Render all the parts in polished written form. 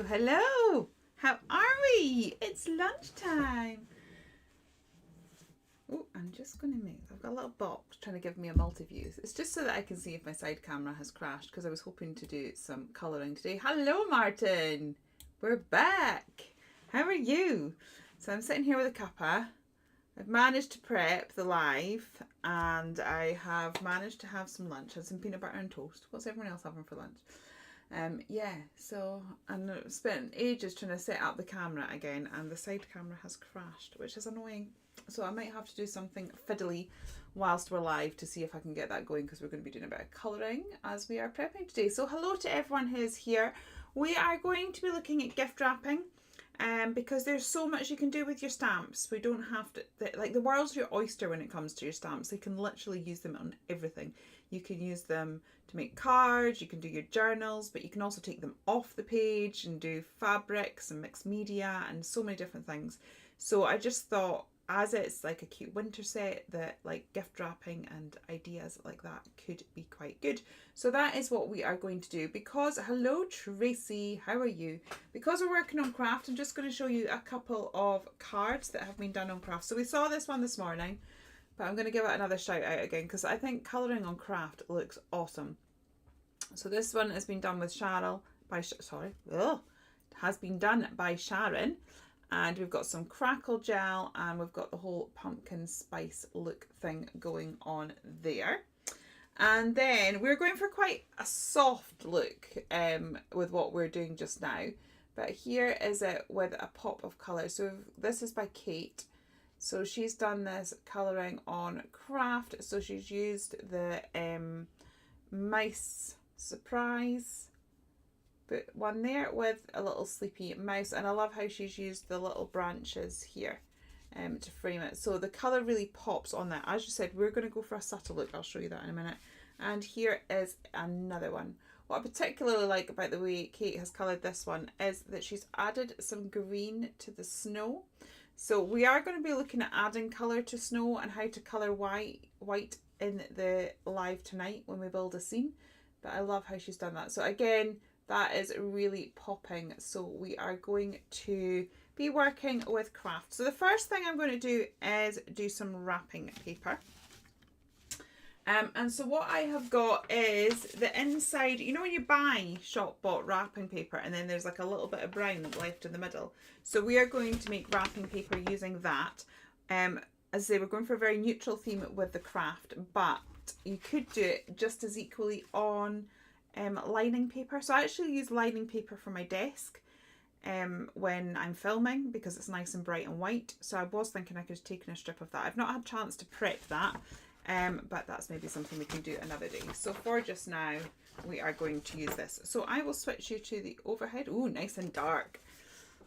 Hello, hello. How are we? It's lunchtime. Oh, I'm just going to move. I've got a little box trying to give me a multi-views. It's just so that I can see if my side camera has crashed because I was hoping to do some colouring today. Hello, Martin. We're back. How are you? So I'm sitting here with a cuppa. I've managed to prep the live and I have managed to have some lunch. I had some peanut butter and toast. What's everyone else having for lunch? So and I spent ages trying to set up the camera again and the side camera has crashed, which is annoying. So I might have to do something fiddly whilst we're live to see if I can get that going because we're going to be doing a bit of colouring as we are prepping today. So hello to everyone who's here. We are going to be looking at gift wrapping because there's so much you can do with your stamps. We don't have to, like the world's your oyster when it comes to your stamps. You can literally use them on everything. You can use them to make cards, you can do your journals, but you can also take them off the page and do fabrics and mixed media and so many different things. So I just thought, as it's like a cute winter set, that like gift wrapping and ideas like that could be quite good. So that is what we are going to do because, hello Tracy, how are you? Because we're working on craft, I'm just going to show you a couple of cards that have been done on craft. So we saw this one this morning, but I'm going to give it another shout out again because I think colouring on craft looks awesome. So this one has been done with Cheryl has been done by Sharon. And we've got some crackle gel and we've got the whole pumpkin spice look thing going on there. And then we're going for quite a soft look with what we're doing just now. But here is it with a pop of colour. So this is by Kate. So she's done this colouring on craft. So she's used the Mice Surprise one there with a little sleepy mouse, and I love how she's used the little branches here to frame it. So the colour really pops on that. As you said, we're going to go for a subtle look. I'll show you that in a minute. And here is another one. What I particularly like about the way Kate has coloured this one is that she's added some green to the snow. So we are going to be looking at adding colour to snow and how to colour white in the live tonight when we build a scene. But I love how she's done that. So again, that is really popping. So we are going to be working with craft. So the first thing I'm going to do is do some wrapping paper. And so what I have got is the inside, you know when you buy shop bought wrapping paper and then there's like a little bit of brown left in the middle. So we are going to make wrapping paper using that. As I say, we're going for a very neutral theme with the craft, but you could do it just as equally on lining paper. So I actually use lining paper for my desk when I'm filming because it's nice and bright and white. So I was thinking I could have taken a strip of that. I've not had a chance to prep that, but that's maybe something we can do another day. So for just now, we are going to use this. So I will switch you to the overhead. Oh, nice and dark.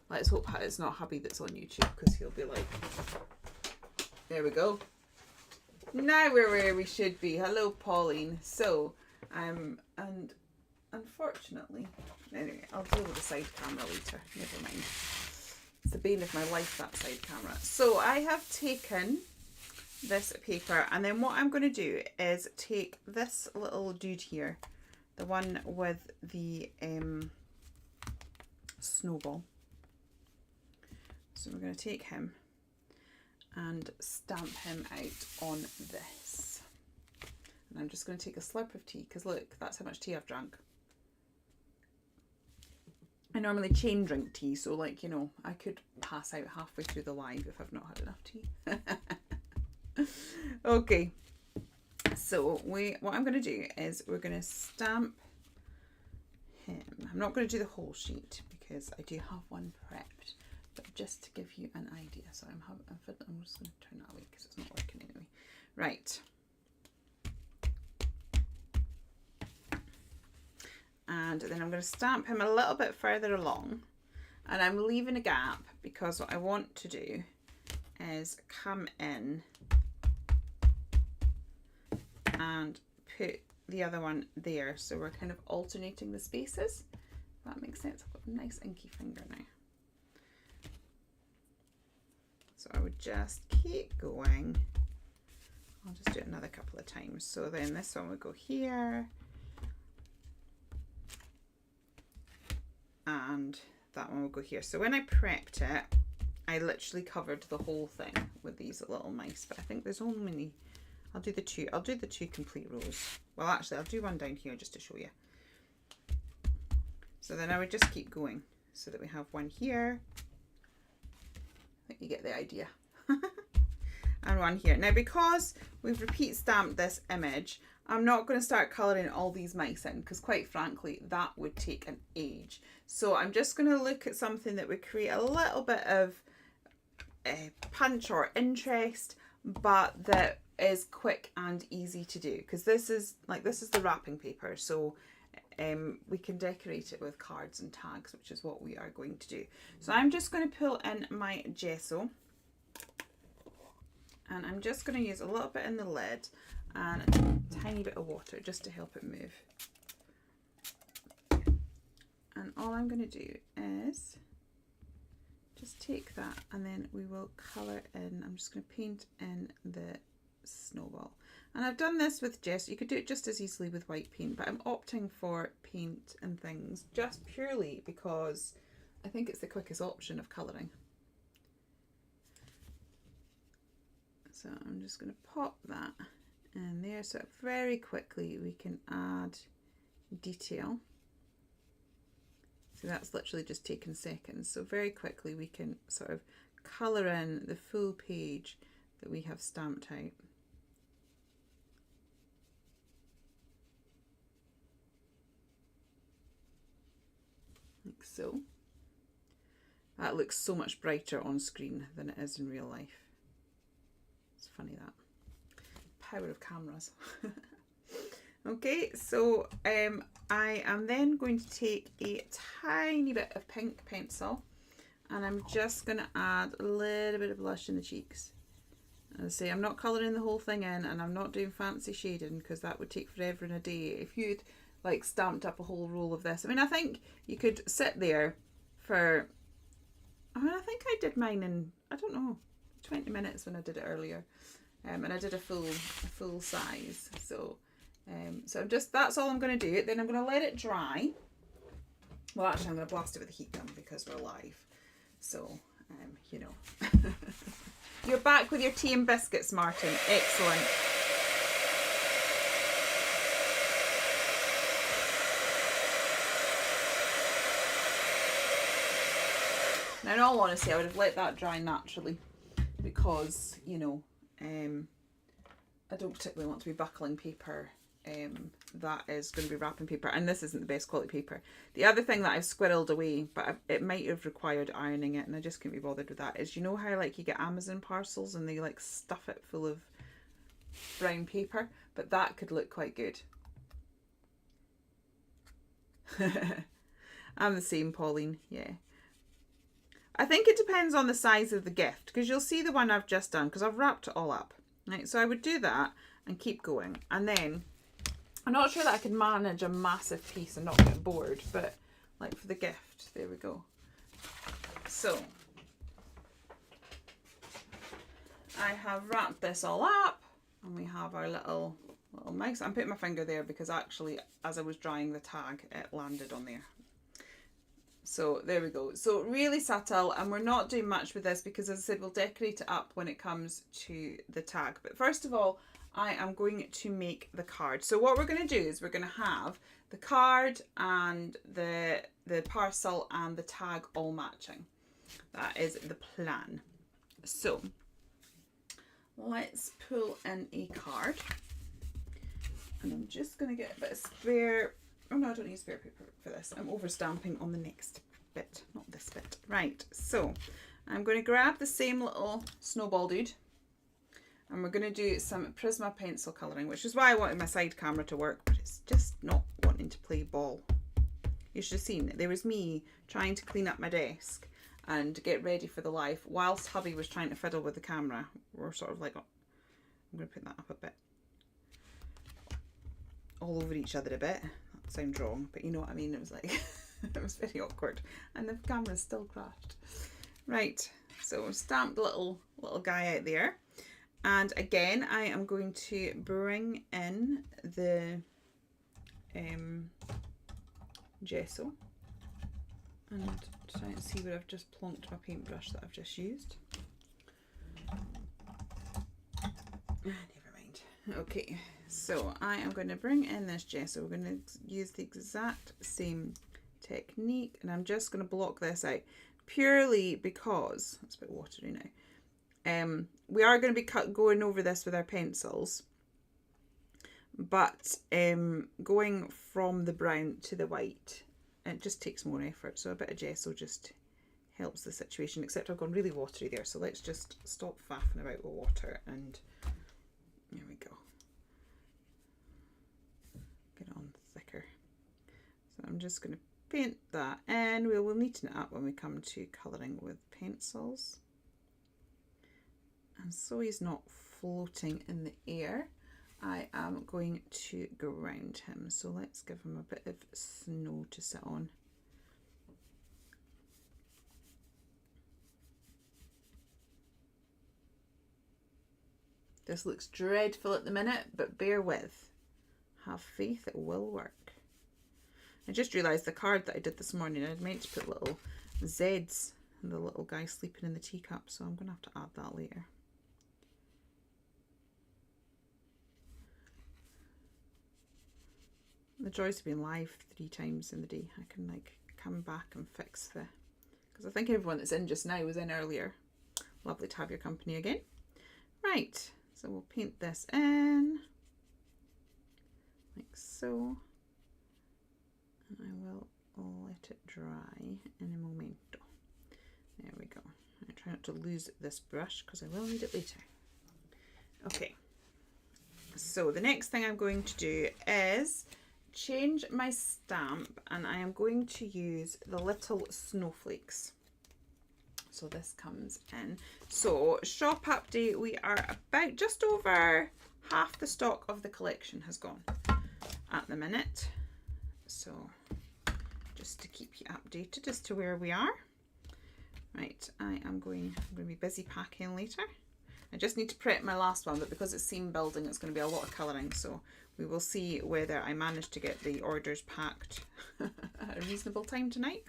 Let's hope it's not hubby that's on YouTube because he'll be like, there we go. Now we're where we should be. Hello, Pauline. So, and unfortunately, anyway, I'll deal with the side camera later. Never mind. It's the bane of my life, that side camera. So I have taken this paper, and then what I'm going to do is take this little dude here, the one with the snowball. So we're going to take him and stamp him out on this. And I'm just going to take a slurp of tea because look, that's how much tea I've drank. I normally chain drink tea, so like, you know, I could pass out halfway through the live if I've not had enough tea. Okay, so what I'm going to do is we're going to stamp him. I'm not going to do the whole sheet because I do have one prepped, but just to give you an idea. So I'm just going to turn that away because it's not working anyway. Right. And then I'm going to stamp him a little bit further along, and I'm leaving a gap because what I want to do is come in and put the other one there. So we're kind of alternating the spaces. If that makes sense. I've got a nice inky finger now. So I would just keep going. I'll just do it another couple of times. So then this one would go here. And that one will go here. So when I prepped it, I literally covered the whole thing with these little mice, but I think there's only, I'll do the two complete rows. Well, actually, I'll do one down here just to show you. So then I would just keep going so that we have one here. I think you get the idea. And one here. Now, because we've repeat stamped this image, I'm not going to start colouring all these mice in because, quite frankly, that would take an age. So I'm just going to look at something that would create a little bit of punch or interest, but that is quick and easy to do, because this is the wrapping paper, so we can decorate it with cards and tags, which is what we are going to do. So I'm just going to pull in my gesso, and I'm just going to use a little bit in the lid and a tiny bit of water just to help it move. And all I'm going to do is just take that, and then we will colour in. I'm just going to paint in the snowball. And I've done this with gesso. You could do it just as easily with white paint, but I'm opting for paint and things just purely because I think it's the quickest option of colouring. So I'm just going to pop that in there so very quickly we can add detail. So that's literally just taken seconds. So very quickly we can sort of colour in the full page that we have stamped out. Like so. That looks so much brighter on screen than it is in real life. It's funny, that power of cameras. Okay, so I am then going to take a tiny bit of pink pencil, and I'm just going to add a little bit of blush in the cheeks. As I say, I'm not colouring the whole thing in, and I'm not doing fancy shading because that would take forever and a day. If you'd like stamped up a whole roll of this, I mean, I think you could sit there for, I mean, I think I did mine in, I don't know, 20 minutes when I did it earlier, and I did a full size. So so I'm just, that's all I'm going to do. Then I'm going to let it dry. Well, actually, I'm going to blast it with a heat gun because we're live. So you know. You're back with your tea and biscuits, Martin. Excellent. Now, in all honesty, I would have let that dry naturally because, you know, I don't particularly want to be buckling paper that is going to be wrapping paper, and this isn't the best quality paper. The other thing that I've squirreled away, but it might have required ironing it, and I just couldn't be bothered with that, is, you know how like you get Amazon parcels and they like stuff it full of brown paper, but that could look quite good. I'm the same, Pauline. Yeah, I think it depends on the size of the gift, because you'll see the one I've just done, because I've wrapped it all up. Right, so I would do that and keep going, and then I'm not sure that I could manage a massive piece and not get bored, but like for the gift, there we go. So I have wrapped this all up, and we have our little mouse. I'm putting my finger there because actually, as I was drying the tag, it landed on there. So there we go. So really subtle, and we're not doing much with this because, as I said, we'll decorate it up when it comes to the tag. But first of all, I am going to make the card. So what we're going to do is we're going to have the card and the parcel and the tag all matching. That is the plan. So let's pull in a card, and I'm just going to get a bit of spare. Oh no, I don't need spare paper for this. I'm over stamping on the next bit, not this bit. Right, so I'm going to grab the same little snowball dude, and we're going to do some Prisma pencil colouring, which is why I wanted my side camera to work, but it's just not wanting to play ball. You should have seen it. There was me trying to clean up my desk and get ready for the live whilst hubby was trying to fiddle with the camera. We're sort of like, I'm going to put that up a bit, all over each other a bit. That sounds wrong, but you know what I mean. It was like, it was very awkward, and the camera's still crashed. Right, so stamped little guy out there. And again, I am going to bring in the gesso, and try and see where I've just plonked my paintbrush that I've just used. Never mind. Okay, so I am going to bring in this gesso. We're going to use the exact same technique, and I'm just going to block this out purely because it's a bit watery now. We are going to be going over this with our pencils, but going from the brown to the white, it just takes more effort, so a bit of gesso just helps the situation, except I've gone really watery there, so let's just stop faffing about with water, and there we go. Get it on thicker. So I'm just going to paint that, and we will neaten it up when we come to colouring with pencils. And so he's not floating in the air, I am going to ground him. So let's give him a bit of snow to sit on. This looks dreadful at the minute, but bear with. Have faith, it will work. I just realised the card that I did this morning, I'd meant to put little Z's and the little guy sleeping in the teacup, so I'm going to have to add that later. The joys of being live 3 times in the day. I can like come back and fix the, because I think everyone that's in just now was in earlier. Lovely to have your company again. Right, so we'll paint this in like so, and I will let it dry in a momento. There we go. I try not to lose this brush because I will need it later. Okay, so the next thing I'm going to do is change my stamp, and I am going to use the little snowflakes. So this comes in. So shop update, we are about just over half the stock of the collection has gone at the minute. So just to keep you updated as to where we are. Right, I'm going to be busy packing later. I just need to prep my last one, but because it's seam building, it's going to be a lot of colouring. So we will see whether I manage to get the orders packed at a reasonable time tonight,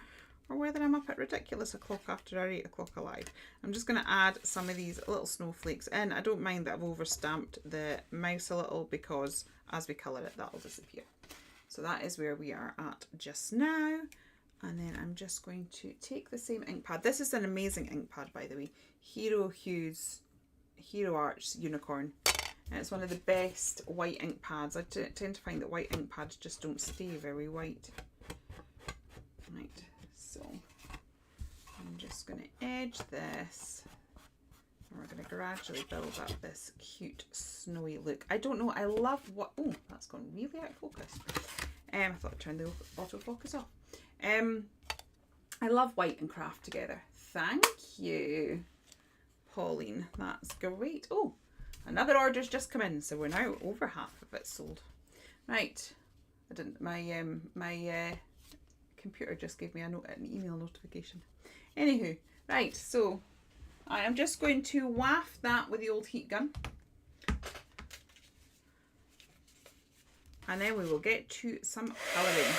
or whether I'm up at ridiculous o'clock after our 8 o'clock alive. I'm just going to add some of these little snowflakes in. I don't mind that I've overstamped the mouse a little, because as we colour it, that'll disappear. So that is where we are at just now. And then I'm just going to take the same ink pad. This is an amazing ink pad, by the way. Hero Hues Hero Arts Unicorn. And it's one of the best white ink pads. I tend to find that white ink pads just don't stay very white. Right, so I'm just going to edge this, and we're going to gradually build up this cute snowy look. I don't know, I love what, oh, that's gone really out of focus. I thought I'd turn the autofocus off. I love white and craft together. Thank you, Pauline, that's great. Oh, another order's just come in, so we're now over half of it sold. Right, I didn't, my computer just gave me an email notification. Anywho, right, so I am just going to waft that with the old heat gun, and then we will get to some colouring.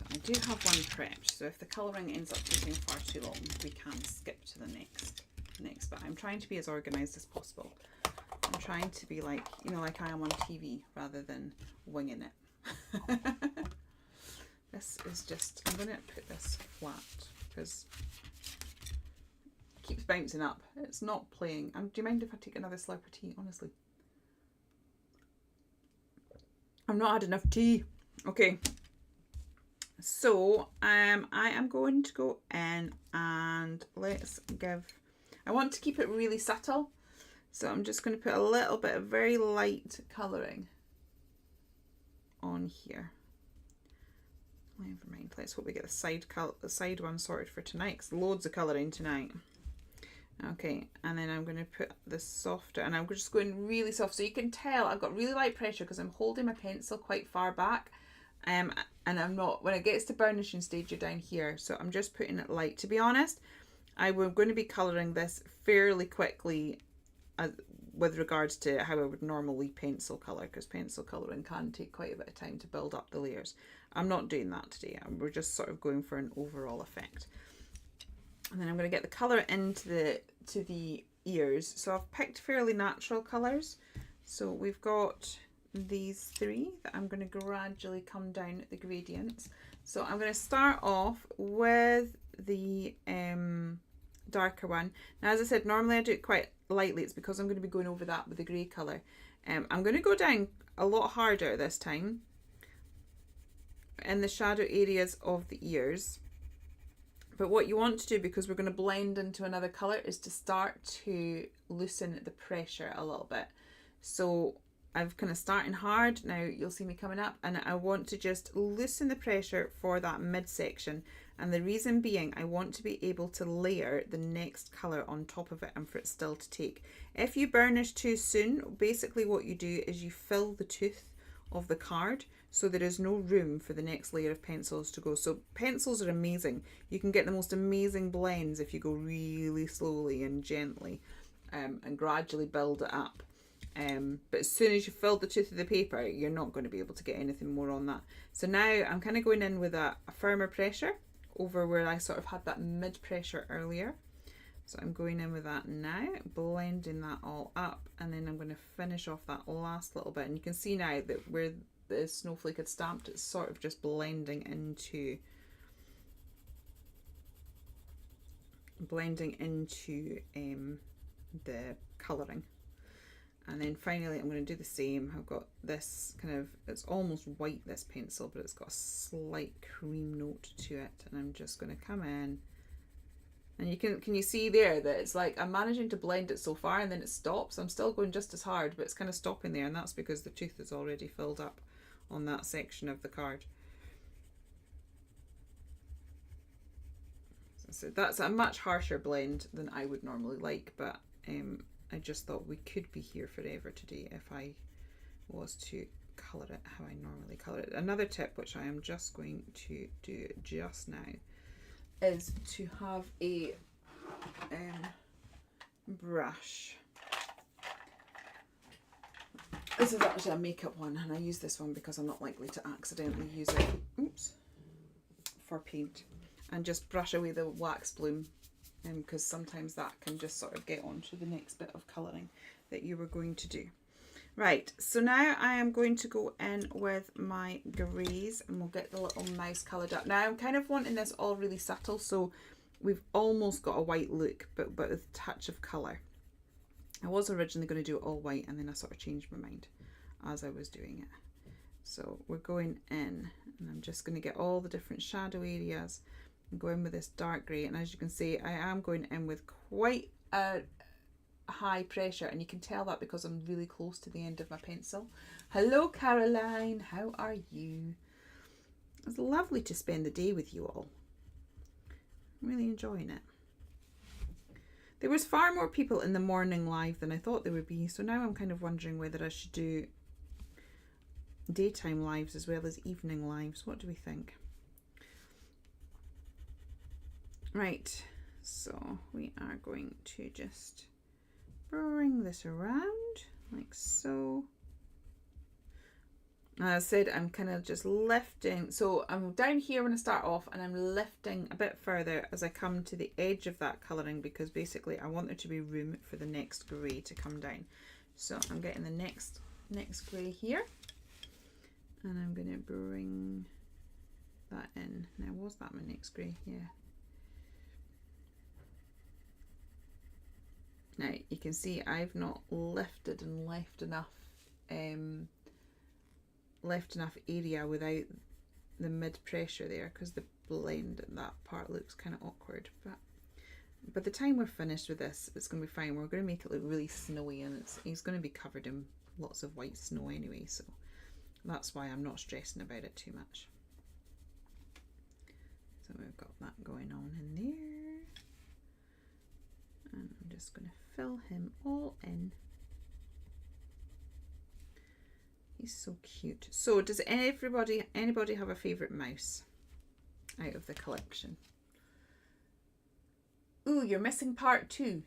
I do have one prepped, so if the colouring ends up taking far too long, we can skip to the next. But I'm trying to be as organised as possible. I'm trying to be like, you know, like I am on TV, rather than winging it. This is just, I'm going to put this flat because it keeps bouncing up. It's not playing. Do you mind if I take another slurp of tea? Honestly, I've not had enough tea. Okay. So I am going to go in and let's give, I want to keep it really subtle, so I'm just going to put a little bit of very light colouring on here. Never mind, let's hope we get the side one sorted for tonight, because loads of colouring tonight. Okay, and then I'm going to put the softer, and I'm just going really soft, so you can tell I've got really light pressure because I'm holding my pencil quite far back. And I'm not, when it gets to burnishing stage, you're down here. So I'm just putting it light. To be honest, I was going to be colouring this fairly quickly with regards to how I would normally pencil colour, because pencil colouring can take quite a bit of time to build up the layers. I'm not doing that today. We're just sort of going for an overall effect. And then I'm going to get the colour into the ears. So I've picked fairly natural colours. So we've got these three that I'm going to gradually come down at the gradients. So I'm going to start off with the darker one. Now, as I said, normally I do it quite lightly. It's because I'm going to be going over that with the grey colour. I'm going to go down a lot harder this time in the shadow areas of the ears. But what you want to do, because we're going to blend into another colour, is to start to loosen the pressure a little bit. So I've kind of starting hard. Now you'll see me coming up, and I want to just loosen the pressure for that midsection. And the reason being, I want to be able to layer the next colour on top of it and for it still to take. If you burnish too soon, basically what you do is you fill the tooth of the card, so there is no room for the next layer of pencils to go. So pencils are amazing. You can get the most amazing blends if you go really slowly and gently and gradually build it up. But as soon as you fill the tooth of the paper, you're not going to be able to get anything more on that. So now I'm kind of going in with a firmer pressure over where I sort of had that mid pressure earlier. So I'm going in with that now, blending that all up, and then I'm going to finish off that last little bit. And you can see now that where the snowflake had stamped, it's sort of just blending into the colouring. And then finally I'm going to do the same. I've got this kind of, it's almost white, this pencil, but it's got a slight cream note to it. And I'm just going to come in, and you can you see there that it's like I'm managing to blend it so far and then it stops. I'm still going just as hard, but it's kind of stopping there, and that's because the tooth is already filled up on that section of the card. So that's a much harsher blend than I would normally like, but I just thought we could be here forever today if I was to colour it how I normally colour it. Another tip, which I am just going to do just now, is to have a brush. This is actually a makeup one, and I use this one because I'm not likely to accidentally use it for paint, and just brush away the wax bloom, because sometimes that can just sort of get onto the next bit of colouring that you were going to do. Right, so now I am going to go in with my greys, and we'll get the little mouse coloured up. Now I'm kind of wanting this all really subtle, so we've almost got a white look, but with a touch of colour. I was originally going to do it all white, and then I sort of changed my mind as I was doing it. So we're going in, and I'm just going to get all the different shadow areas and go in with this dark grey. And as you can see, I am going in with quite a high pressure, and you can tell that because I'm really close to the end of my pencil. Hello Caroline, how are you? It's lovely to spend the day with you all. I'm really enjoying it. There was far more people in the morning live than I thought there would be, so now I'm kind of wondering whether I should do daytime lives as well as evening lives. What do we think? Right, so we are going to just bring this around like so. As I said, I'm kind of just lifting, so I'm down here when I start off, and I'm lifting a bit further as I come to the edge of that colouring, because basically I want there to be room for the next grey to come down. So I'm getting the next grey here, and I'm going to bring that in. Now, was that my next grey? Yeah. Now you can see I've not lifted and left enough area without the mid pressure there, because the blend in that part looks kind of awkward. But by the time we're finished with this, it's going to be fine. We're going to make it look really snowy, and he's going to be covered in lots of white snow anyway, so that's why I'm not stressing about it too much. So we've got that going on in there, and I'm just going to fill him all in. He's so cute. So does anybody have a favourite mouse out of the collection? Ooh, you're missing part 2.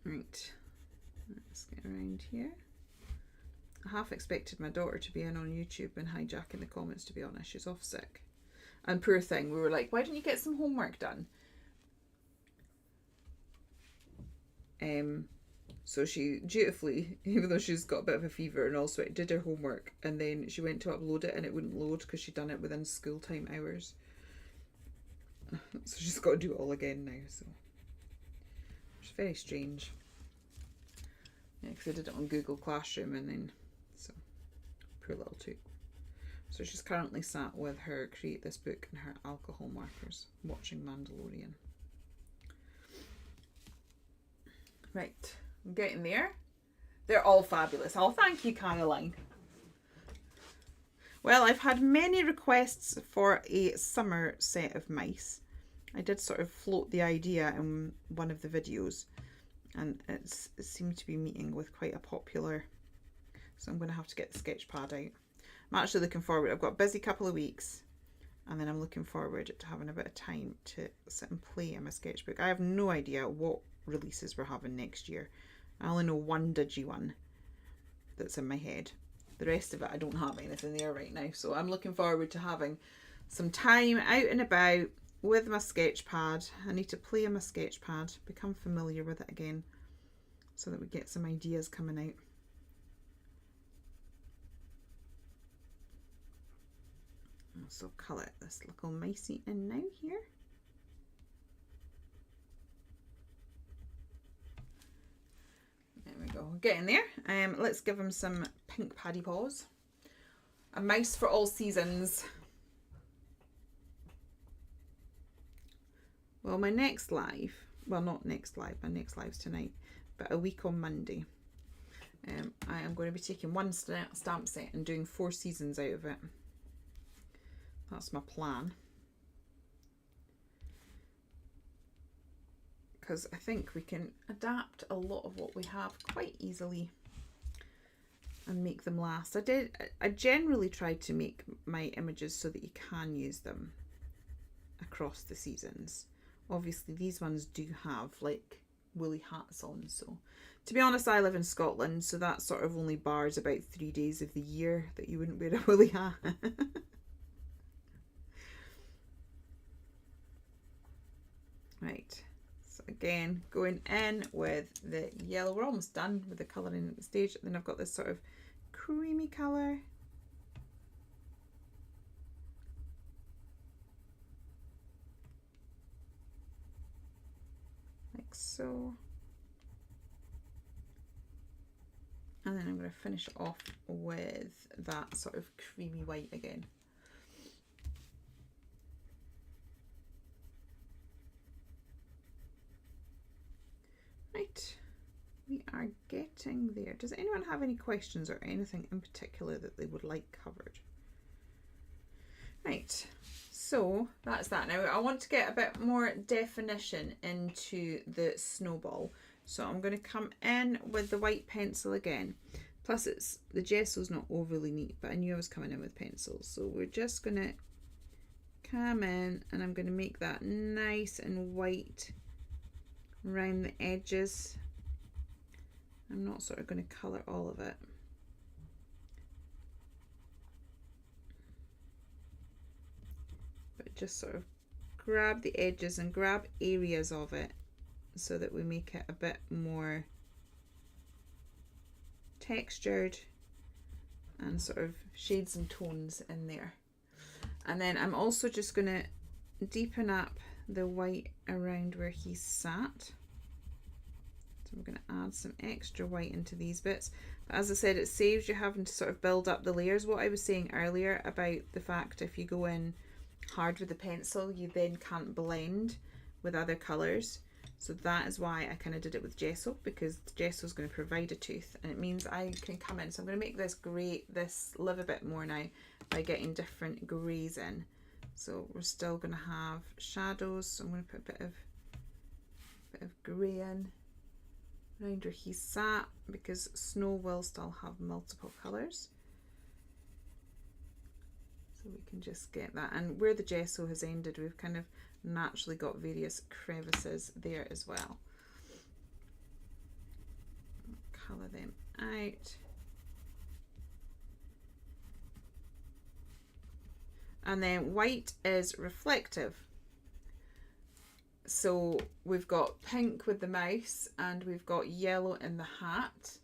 Right, let's get around here. I half expected my daughter to be in on YouTube and hijacking the comments, to be honest. She's off sick. And poor thing, we were like, why don't you get some homework done? So she dutifully, even though she's got a bit of a fever and all sweat, did her homework, and then she went to upload it and it wouldn't load because she'd done it within school time hours. So she's got to do it all again now, so it's very strange. Yeah, because I did it on Google Classroom, and then, so, poor little toot. So she's currently sat with her Create This book and her alcohol markers, watching Mandalorian. Right, I'm getting there. They're all fabulous. Oh, thank you, Caroline. Well, I've had many requests for a summer set of mice. I did sort of float the idea in one of the videos, and it seemed to be meeting with quite a popular, so I'm going to have to get the sketch pad out. I'm actually looking forward. I've got a busy couple of weeks, and then I'm looking forward to having a bit of time to sit and play in my sketchbook. I have no idea what releases we're having next year. I only know one digi one that's in my head. The rest of it, I don't have anything there right now, so I'm looking forward to having some time out and about with my sketch pad. I need to play on my sketch pad, become familiar with it again, so that we get some ideas coming out. So colour this little micey in now here. There we go, getting there. Let's give him some pink paddy paws. A mouse for all seasons. Well, my next live, well, not next live, my next live's tonight, but a week on Monday, I am going to be taking one stamp set and doing 4 seasons out of it. That's my plan. Because I think we can adapt a lot of what we have quite easily and make them last. I generally try to make my images so that you can use them across the seasons. Obviously these ones do have like woolly hats on, so to be honest, I live in Scotland, so that sort of only bars about 3 days of the year that you wouldn't wear a woolly hat. Right, so again, going in with the yellow. We're almost done with the colouring at the stage. And then I've got this sort of creamy colour. Like so. And then I'm going to finish it off with that sort of creamy white again. Right, we are getting there. Does anyone have any questions or anything in particular that they would like covered? Right, so that's that. Now I want to get a bit more definition into the snowball. So I'm going to come in with the white pencil again. Plus the gesso's not overly neat, but I knew I was coming in with pencils. So we're just going to come in and I'm going to make that nice and white around the edges. I'm not sort of going to colour all of it. But just sort of grab the edges and grab areas of it so that we make it a bit more textured and sort of shades and tones in there. And then I'm also just going to deepen up the white around where he's sat. So we're going to add some extra white into these bits. But as I said, it saves you having to sort of build up the layers. What I was saying earlier about the fact if you go in hard with the pencil, you then can't blend with other colours. So that is why I kind of did it with gesso, because the gesso is going to provide a tooth and it means I can come in. So I'm going to make this grey, this live a bit more now. by getting different greys in. So we're still going to have shadows, so I'm going to put a bit of grey in around where he sat, because snow will still have multiple colours. So we can just get that, and where the gesso has ended, we've kind of naturally got various crevices there as well. Colour them out. And then white is reflective. So we've got pink with the mouse and we've got yellow in the hat.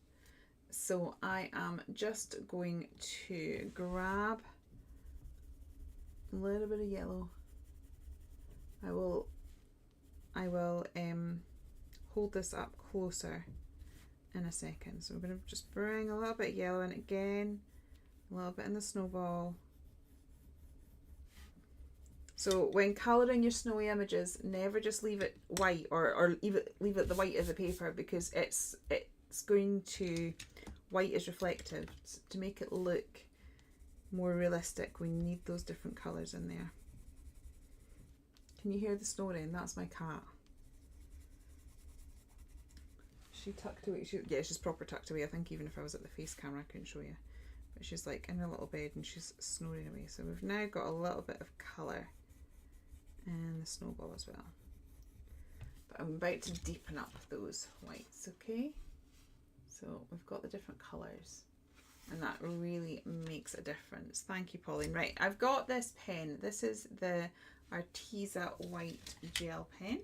So I am just going to grab a little bit of yellow. I will hold this up closer in a second. So we're going to just bring a little bit of yellow in again, a little bit in the snowball. So when colouring your snowy images, never just leave it white or leave it the white of the paper, because it's going to, white is reflective. To make it look more realistic, we need those different colours in there. Can you hear the snoring? That's my cat. She tucked away. Yeah, she's proper tucked away. I think even if I was at the face camera, I couldn't show you. But she's like in her little bed and she's snoring away. So we've now got a little bit of colour and the snowball as well. But I'm about to deepen up those whites, okay? So we've got the different colours and that really makes a difference. Thank you, Pauline. Right, I've got this pen. This is the Arteza white gel pen.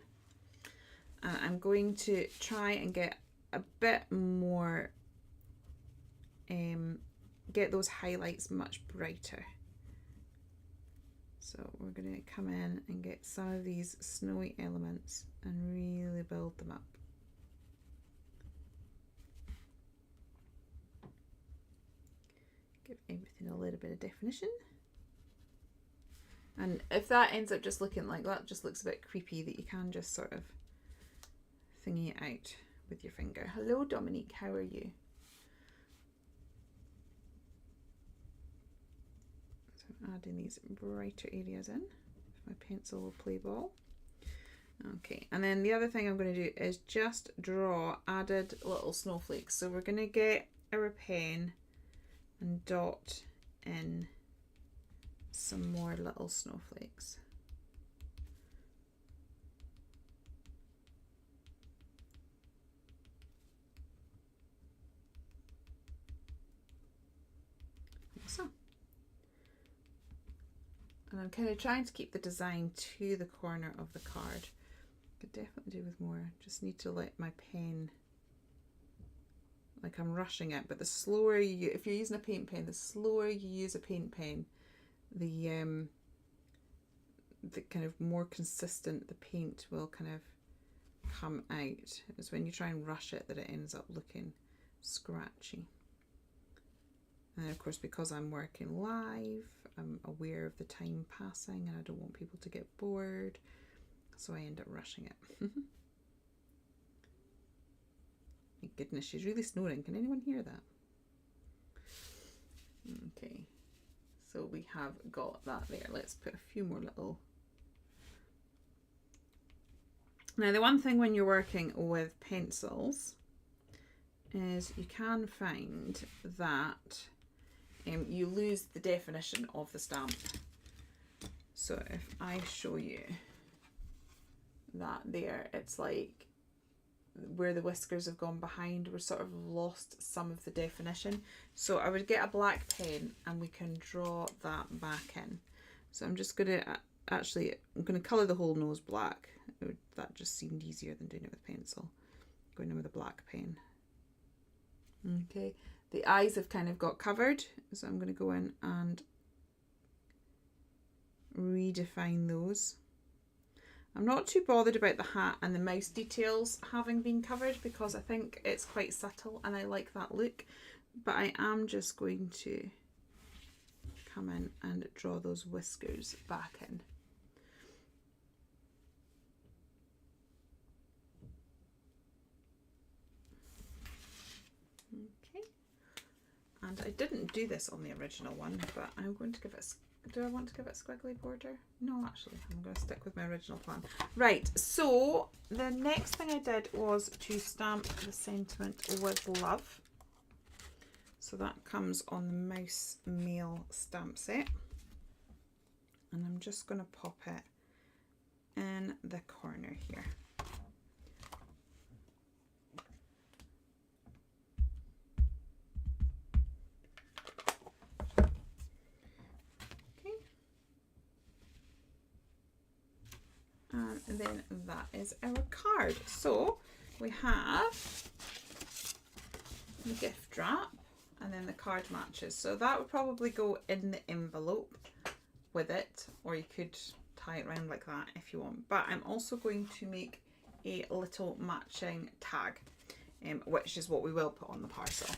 I'm going to try and get a bit more, get those highlights much brighter. So we're going to come in and get some of these snowy elements and really build them up. Give everything a little bit of definition. And if that ends up just looking like that, just looks a bit creepy, that you can just sort of thingy it out with your finger. Hello Dominique, how are you? Adding these brighter areas in. My pencil will play ball. Okay, and then the other thing I'm going to do is just draw added little snowflakes. So we're going to get our pen and dot in some more little snowflakes. Like so. And I'm kind of trying to keep the design to the corner of the card. Could definitely do with more. Just need to let my pen, like I'm rushing it, but the slower you, if you're using a paint pen, the slower you use a paint pen, the kind of more consistent the paint will kind of come out. It's when you try and rush it that it ends up looking scratchy. And of course, because I'm working live, I'm aware of the time passing and I don't want people to get bored, so I end up rushing it. My goodness, she's really snoring. Can anyone hear that? Okay, so we have got that there. Let's put a few more little... Now, the one thing when you're working with pencils is you can find that you lose the definition of the stamp. So if I show you that there, it's like where the whiskers have gone behind, we're sort of lost some of the definition. So I would get a black pen and we can draw that back in. So I'm just going to I'm going to colour the whole nose black. That just seemed easier than doing it with pencil. Going in with a black pen. Okay. The eyes have kind of got covered, so I'm going to go in and redefine those. I'm not too bothered about the hat and the mouse details having been covered because I think it's quite subtle and I like that look, but I am just going to come in and draw those whiskers back in. And I didn't do this on the original one, but I'm going to give it, do I want to give it a squiggly border? No, actually, I'm going to stick with my original plan. Right, so the next thing I did was to stamp the sentiment with love. So that comes on the Mouse Mail stamp set. And I'm just going to pop it in the corner here. And then that is our card. So we have the gift wrap and then the card matches. So that would probably go in the envelope with it, or you could tie it around like that if you want. But I'm also going to make a little matching tag, which is what we will put on the parcel.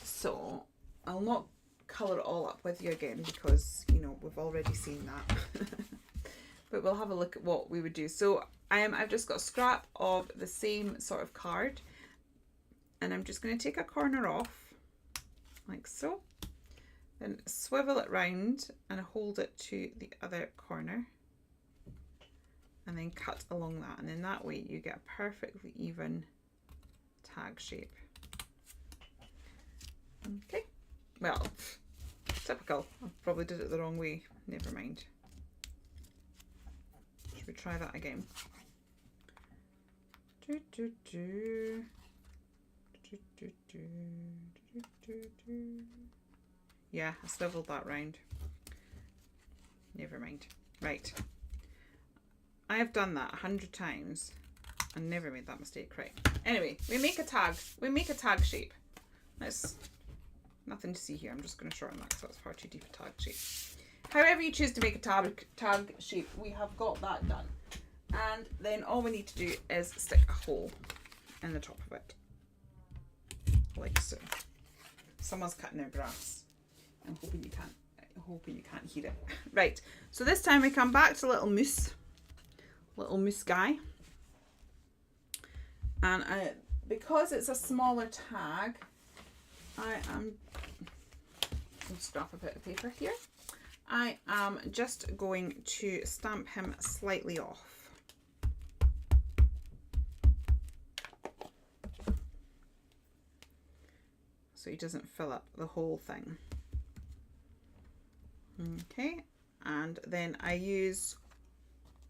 So I'll not colour it all up with you again because, you know, we've already seen that. But we'll have a look at what we would do. So I've just got a scrap of the same sort of card, and I'm just going to take a corner off like so, then swivel it round and hold it to the other corner, and then cut along that, and then that way you get a perfectly even tag shape. Okay, well, typical. I probably did it the wrong way. Never mind. We try that again. Yeah, I swiveled that round. Never mind. Right. I have done that 100 times and never made that mistake. Right. Anyway, we make a tag. We make a tag shape. That's nothing to see here. I'm just going to shorten that because that's far too deep a tag shape. However you choose to make a tag shape, we have got that done. And then all we need to do is stick a hole in the top of it. Like so. Someone's cutting their grass. I'm hoping you can't hear it. Right, so this time we come back to little moose guy. And because it's a smaller tag, I am, I'll scrap a bit of paper here. I am just going to stamp him slightly off. So he doesn't fill up the whole thing. Okay, and then I use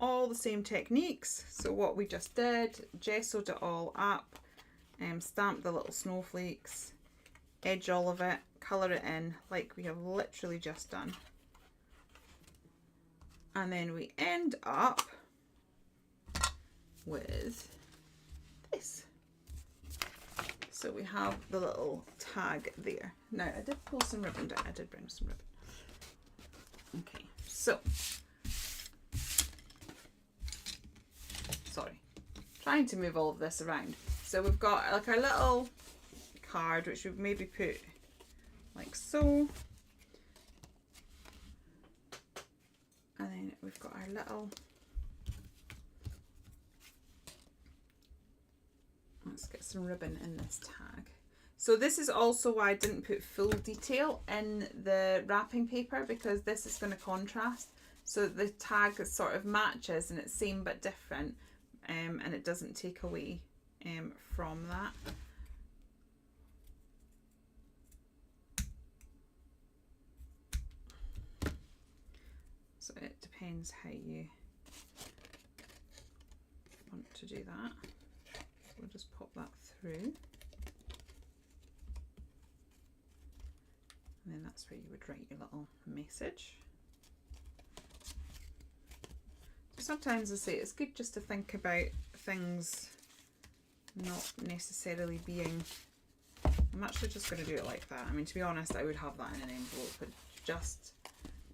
all the same techniques. So what we just did, gessoed it all up, stamped the little snowflakes, edge all of it, colour it in like we have literally just done. And then we end up with this. So we have the little tag there. Now I did pull some ribbon down. I did bring some ribbon. Okay, so sorry, trying to move all of this around. So we've got like our little card, which we've maybe put like so. And then we've got our little, let's get some ribbon in this tag. So this is also why I didn't put full detail in the wrapping paper, because this is going to contrast. So the tag sort of matches and it's same but different, and it doesn't take away from that. So it depends how you want to do that. So we'll just pop that through. And then that's where you would write your little message. So sometimes I say it's good just to think about things not necessarily being, I'm actually just going to do it like that. I mean, to be honest, I would have that in an envelope, but just,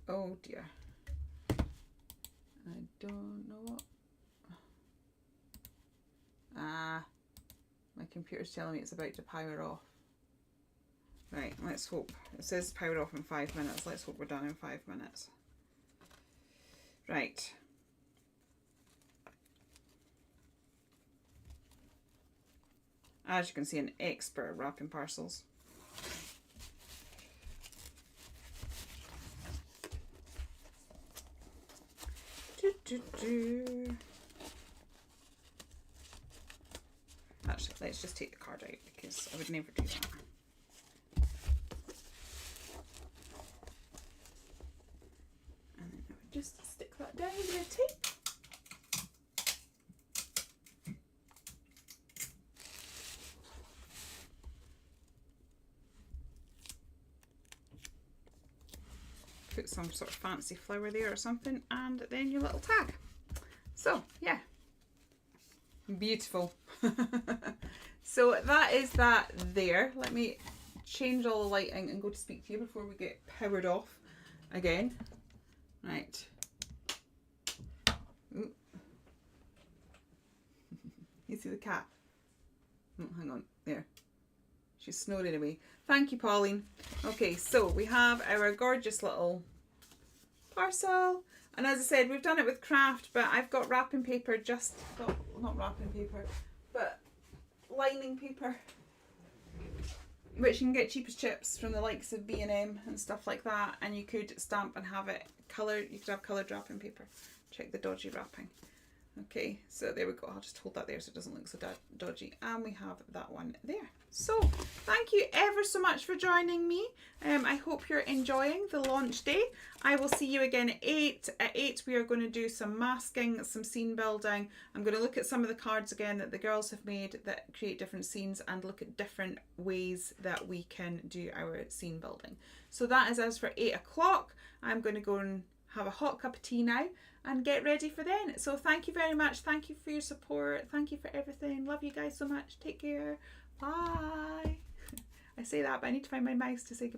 oh dear. I don't know what. My computer's telling me it's about to power off. Right, let's hope. It says power off in 5 minutes. Let's hope we're done in 5 minutes. Right. As you can see, an expert at wrapping parcels. Actually, let's just take the card out because I would never do that. And then I would just stick that down with a bit of tape. Put some sort of fancy flower there or something, and then your little tag. So yeah, beautiful. So that is that there. Let me change all the lighting and go to speak to you before we get powered off again. Right. Ooh. You see the cat? Oh, hang on, there. She's snoring away. Thank you, Pauline. Okay, so we have our gorgeous little parcel. And as I said, we've done it with craft, but I've got wrapping paper, just, well, not wrapping paper, but lining paper, which you can get cheap as chips from the likes of B&M and stuff like that. And you could stamp and have it coloured. You could have coloured wrapping paper. Check the dodgy wrapping. Okay, so there we go. I'll just hold that there so it doesn't look so dodgy. And we have that one there. So thank you ever so much for joining me. I hope you're enjoying the launch day. I will see you again at 8. At 8 we are going to do some masking, some scene building. I'm going to look at some of the cards again that the girls have made that create different scenes and look at different ways that we can do our scene building. So that is us for 8 o'clock. I'm going to go and have a hot cup of tea now and get ready for then. So thank you very much. Thank you for your support. Thank you for everything. Love you guys so much. Take care. Bye. I say that, but I need to find my mouse to say goodbye.